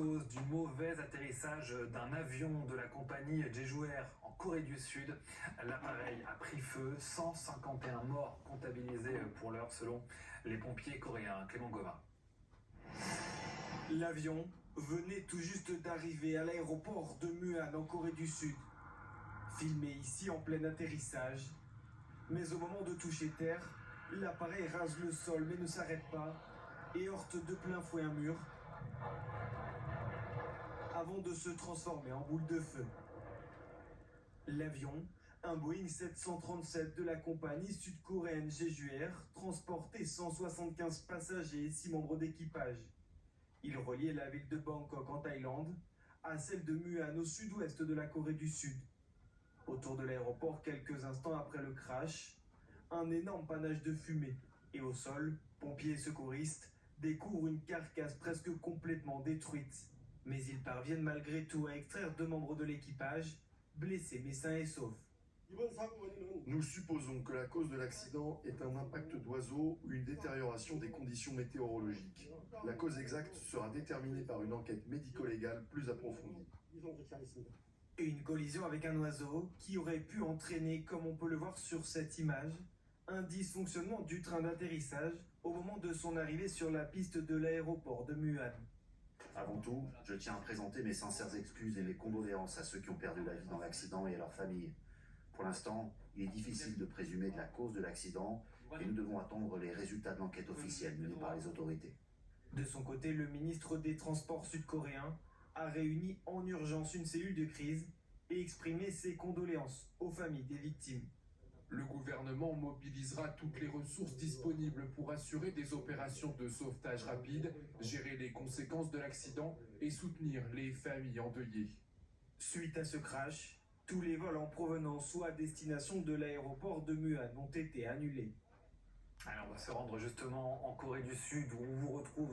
cause du mauvais atterrissage d'un avion de la compagnie Jeju Air en Corée du Sud. L'appareil a pris feu, 151 morts comptabilisés pour l'heure selon les pompiers coréens. Clément Goma. L'avion venait tout juste d'arriver à l'aéroport de Muan en Corée du Sud. Filmé ici en plein atterrissage. Mais au moment de toucher terre, l'appareil rase le sol mais ne s'arrête pas et heurte de plein fouet un mur avant de se transformer en boule de feu. L'avion, un Boeing 737 de la compagnie sud-coréenne Jeju Air, transportait 175 passagers et 6 membres d'équipage. Il reliait la ville de Bangkok en Thaïlande à celle de Muan au sud-ouest de la Corée du Sud. Autour de l'aéroport, quelques instants après le crash, un énorme panache de fumée. Et au sol, pompiers et secouristes découvrent une carcasse presque complètement détruite. Mais ils parviennent malgré tout à extraire 2 membres de l'équipage, blessés mais sains et saufs. Nous supposons que la cause de l'accident est un impact d'oiseau ou une détérioration des conditions météorologiques. La cause exacte sera déterminée par une enquête médico-légale plus approfondie. Une collision avec un oiseau qui aurait pu entraîner, comme on peut le voir sur cette image, un dysfonctionnement du train d'atterrissage au moment de son arrivée sur la piste de l'aéroport de Muan. Avant tout, je tiens à présenter mes sincères excuses et mes condoléances à ceux qui ont perdu la vie dans l'accident et à leurs familles. Pour l'instant, il est difficile de présumer de la cause de l'accident et nous devons attendre les résultats de l'enquête officielle menée par les autorités. De son côté, le ministre des Transports sud-coréen a réuni en urgence une cellule de crise et exprimé ses condoléances aux familles des victimes. Le gouvernement mobilisera toutes les ressources disponibles pour assurer des opérations de sauvetage rapide, gérer les conséquences de l'accident et soutenir les familles endeuillées. Suite à ce crash, tous les vols en provenance ou à destination de l'aéroport de Muan ont été annulés. Alors on va se rendre justement en Corée du Sud où on vous retrouve